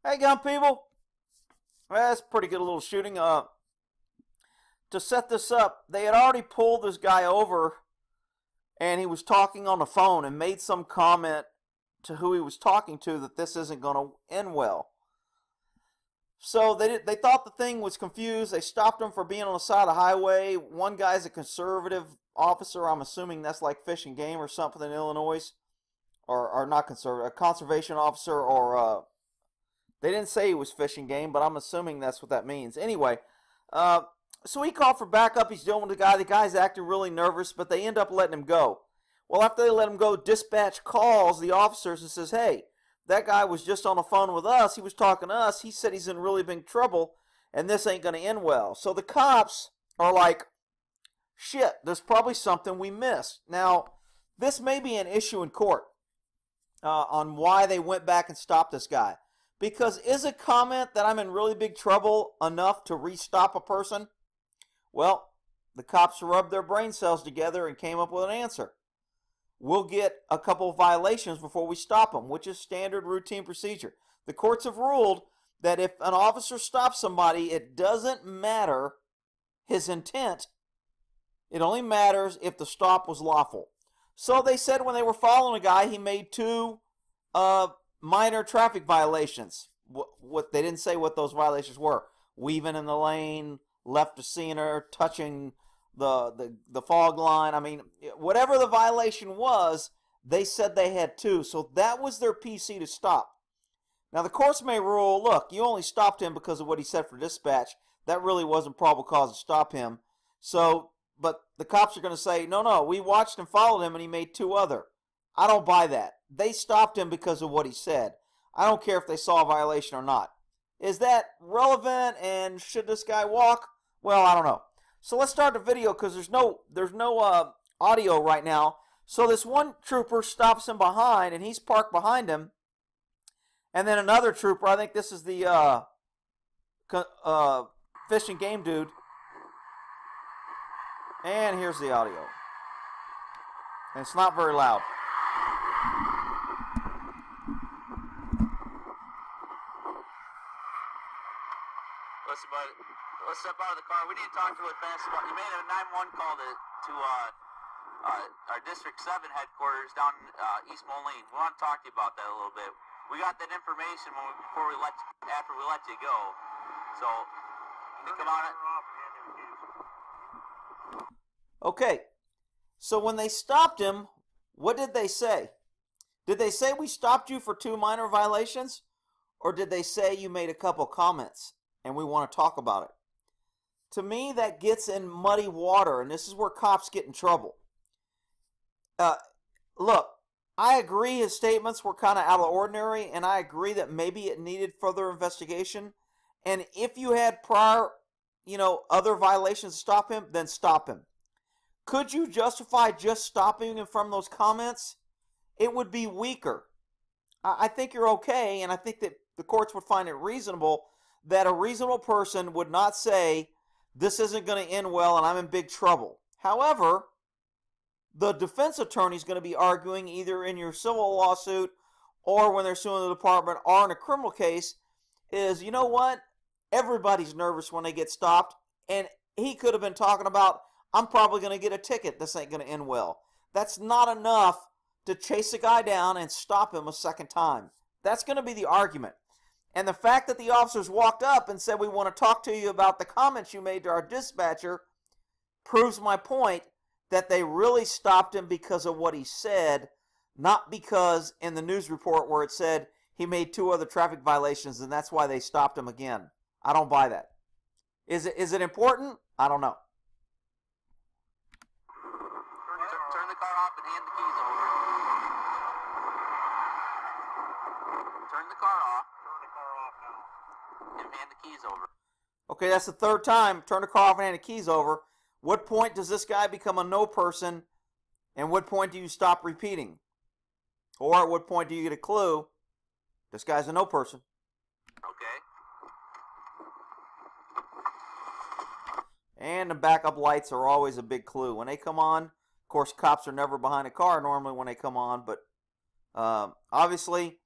Hey, gun people. Well, that's a pretty good little shooting. To set this up, they had already pulled this guy over, and he was talking on the phone and made some comment to who he was talking to that this isn't going to end well. So they thought the thing was confused. They stopped him for being on the side of the highway. One guy's a conservative officer. I'm assuming that's like Fish and Game or something in Illinois, or not conservative, a conservation officer, or they didn't say he was Fish and Game, but I'm assuming that's what that means. Anyway, so he called for backup. He's dealing with the guy. The guy's acting really nervous, but they end up letting him go. Well, after they let him go, dispatch calls the officers and says, hey, that guy was just on the phone with us. He was talking to us. He said he's in really big trouble, and this ain't going to end well. So the cops are like, shit, there's probably something we missed. Now, this may be an issue in court on why they went back and stopped this guy. Because is a comment that I'm in really big trouble enough to re-stop a person? Well, the cops rubbed their brain cells together and came up with an answer. We'll get a couple of violations before we stop them, which is standard routine procedure. The courts have ruled that if an officer stops somebody, it doesn't matter his intent. It only matters if the stop was lawful. So they said when they were following a guy, he made two minor traffic violations. What they didn't say what those violations were. Weaving in the lane, left of center, touching the fog line. I mean, whatever the violation was, they said they had two. So that was their PC to stop. Now, the courts may rule, look, you only stopped him because of what he said for dispatch. That really wasn't probable cause to stop him. So, but the cops are going to say, no, we watched and followed him and he made two other. I don't buy that. They stopped him because of what he said. I don't care if they saw a violation or not. Is that relevant, and should this guy walk? Well, I don't know. So let's start the video because there's no audio right now. So this one trooper stops him behind, and he's parked behind him. And then another trooper, I think this is the Fish and Game dude. And here's the audio. And it's not very loud. Listen, bud, let's step out of the car. We need to talk to really fast about. You made a 911 call to our District 7 headquarters down in East Moline. We want to talk to you about that a little bit. We got that information after we let you go. So, can you come on it? Okay. So when they stopped him, what did they say? Did they say we stopped you for two minor violations? Or did they say you made a couple comments and we want to talk about it? To me, that gets in muddy water, and this is where cops get in trouble. Look, I agree his statements were kind of out of the ordinary, and I agree that maybe it needed further investigation. And if you had prior, other violations to stop him, then stop him. Could you justify just stopping him from those comments? It would be weaker. I think you're okay, and I think that the courts would find it reasonable that a reasonable person would not say, this isn't going to end well and I'm in big trouble. However, the defense attorney is going to be arguing either in your civil lawsuit or when they're suing the department or in a criminal case is, you know what? Everybody's nervous when they get stopped, and he could have been talking about, I'm probably going to get a ticket. This ain't going to end well. That's not enough to chase a guy down and stop him a second time. That's going to be the argument. And the fact that the officers walked up and said, we want to talk to you about the comments you made to our dispatcher, proves my point that they really stopped him because of what he said, not because in the news report where it said he made two other traffic violations and that's why they stopped him again. I don't buy that. Is it important? I don't know. Turn the car off and hand the keys over. Turn the car off. And hand the keys over. Okay, that's the third time. Turn the car off and hand the keys over. What point does this guy become a no person? And what point do you stop repeating? Or at what point do you get a clue? This guy's a no person. Okay. And the backup lights are always a big clue. When they come on, of course, cops are never behind a car normally when they come on. But obviously,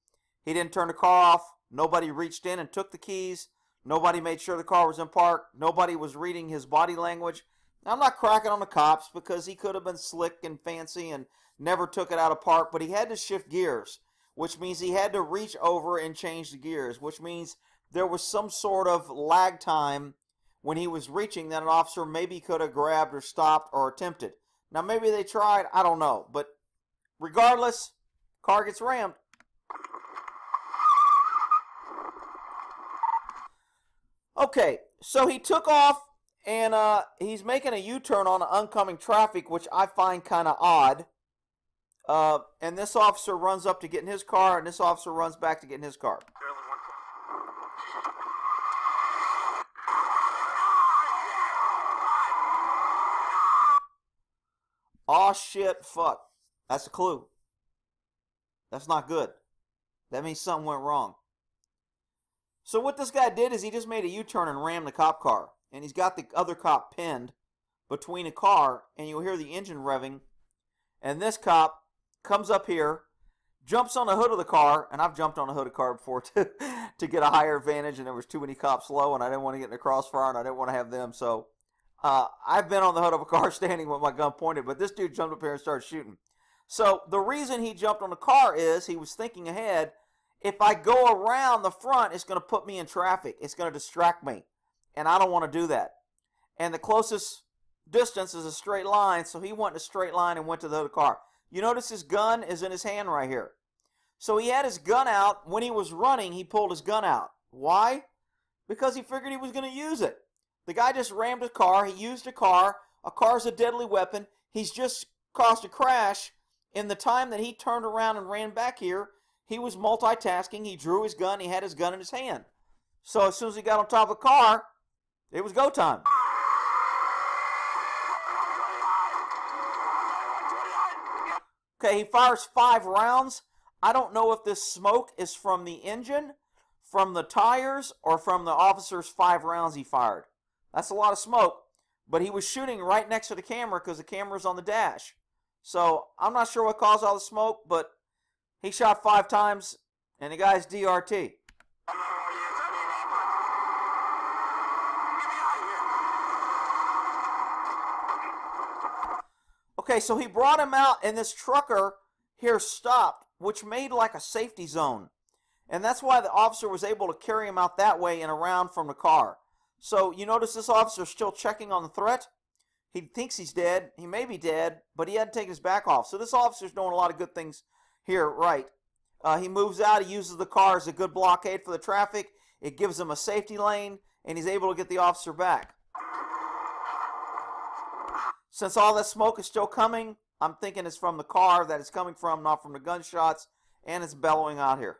he didn't turn the car off. Nobody reached in and took the keys. Nobody made sure the car was in park. Nobody was reading his body language. Now, I'm not cracking on the cops because he could have been slick and fancy and never took it out of park, but he had to shift gears, which means he had to reach over and change the gears, which means there was some sort of lag time when he was reaching that an officer maybe could have grabbed or stopped or attempted. Now, maybe they tried, I don't know, but regardless, car gets rammed. Okay, so he took off, and he's making a U-turn on oncoming traffic, which I find kind of odd. And this officer runs up to get in his car, and this officer runs back to get in his car. Aw, shit, fuck. That's a clue. That's not good. That means something went wrong. So what this guy did is he just made a U-turn and rammed the cop car. And he's got the other cop pinned between a car, and you'll hear the engine revving. And this cop comes up here, jumps on the hood of the car, and I've jumped on the hood of the car before too, to get a higher advantage, and there was too many cops low, and I didn't want to get in the crossfire, and I didn't want to have them. So I've been on the hood of a car standing with my gun pointed, but this dude jumped up here and started shooting. So the reason he jumped on the car is he was thinking ahead. If I go around the front, it's going to put me in traffic. It's going to distract me, and I don't want to do that. And the closest distance is a straight line, so he went in a straight line and went to the hood of the car. You notice his gun is in his hand right here. So he had his gun out. When he was running, he pulled his gun out. Why? Because he figured he was going to use it. The guy just rammed a car. He used a car. A car's a deadly weapon. He's just caused a crash. In the time that he turned around and ran back here, he was multitasking. He drew his gun. He had his gun in his hand. So as soon as he got on top of the car, it was go time. Okay, he fires 5 rounds. I don't know if this smoke is from the engine, from the tires, or from the officer's 5 rounds he fired. That's a lot of smoke, but he was shooting right next to the camera because the camera's on the dash. So I'm not sure what caused all the smoke, but he shot 5 times, and the guy's DRT. Okay, so he brought him out, and this trucker here stopped, which made like a safety zone. And that's why the officer was able to carry him out that way and around from the car. So you notice this officer still checking on the threat. He thinks he's dead. He may be dead, but he had to take his back off. So this officer's doing a lot of good things here, right? He moves out. He uses the car as a good blockade for the traffic. It gives him a safety lane, and he's able to get the officer back. Since all that smoke is still coming, I'm thinking it's from the car that it's coming from, not from the gunshots, and it's bellowing out here.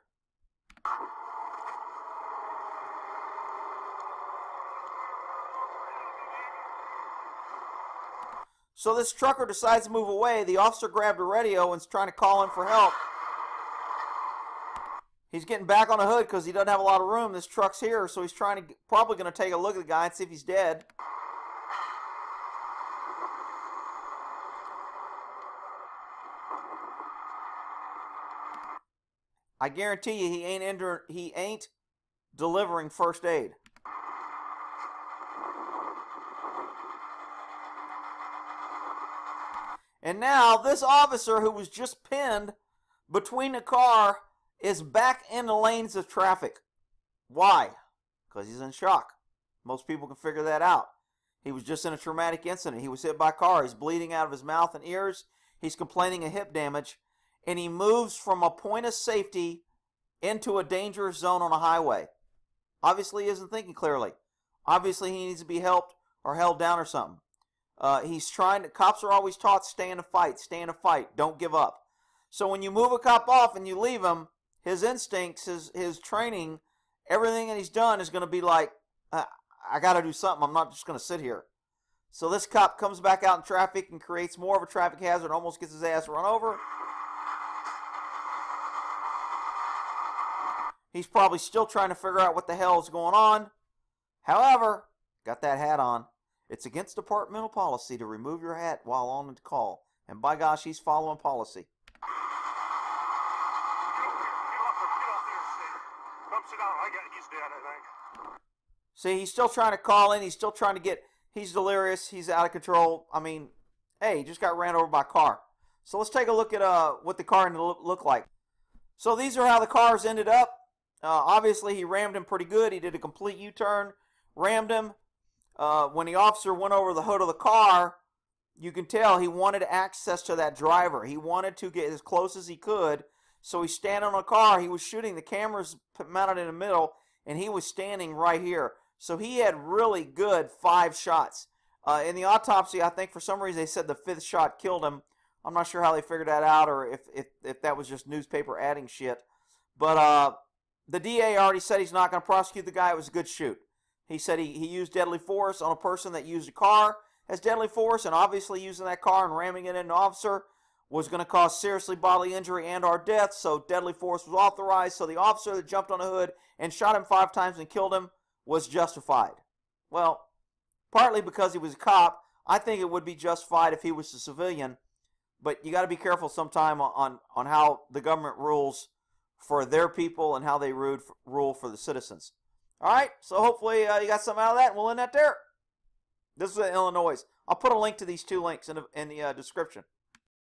So this trucker decides to move away. The officer grabbed a radio and is trying to call him for help. He's getting back on the hood because he doesn't have a lot of room. This truck's here, so he's probably going to take a look at the guy and see if he's dead. I guarantee you he ain't delivering first aid. And now this officer who was just pinned between the car is back in the lanes of traffic. Why? Because he's in shock. Most people can figure that out. He was just in a traumatic incident. He was hit by a car. He's bleeding out of his mouth and ears. He's complaining of hip damage. And he moves from a point of safety into a dangerous zone on a highway. Obviously he isn't thinking clearly. Obviously he needs to be helped or held down or something. Cops are always taught, stay in a fight, don't give up. So when you move a cop off and you leave him, his instincts, his training, everything that he's done is going to be like, I got to do something. I'm not just going to sit here. So this cop comes back out in traffic and creates more of a traffic hazard, almost gets his ass run over. He's probably still trying to figure out what the hell is going on. However, got that hat on. It's against departmental policy to remove your hat while on the call. And by gosh, he's following policy. Get off the interstate. Come sit down. He's dead, I think. See, he's still trying to call in. He's still trying to get. He's delirious. He's out of control. I mean, hey, he just got ran over by a car. So let's take a look at what the car ended up look like. So these are how the cars ended up. Obviously, he rammed him pretty good. He did a complete U-turn, rammed him. When the officer went over the hood of the car, you can tell he wanted access to that driver. He wanted to get as close as he could. So he's standing on a car. He was shooting. The camera's mounted in the middle, and he was standing right here. So he had really good 5 shots. In the autopsy, I think for some reason they said the 5th shot killed him. I'm not sure how they figured that out, or if that was just newspaper adding shit. But the DA already said he's not going to prosecute the guy. It was a good shoot. He said he used deadly force on a person that used a car as deadly force, and obviously using that car and ramming it into an officer was going to cause seriously bodily injury and or death, so deadly force was authorized. So the officer that jumped on the hood and shot him 5 times and killed him was justified. Well, partly because he was a cop. I think it would be justified if he was a civilian, but you got to be careful sometime on how the government rules for their people and how they rule for the citizens. All right, so hopefully you got something out of that, and we'll end that there. This is in Illinois. I'll put a link to these 2 links in the description.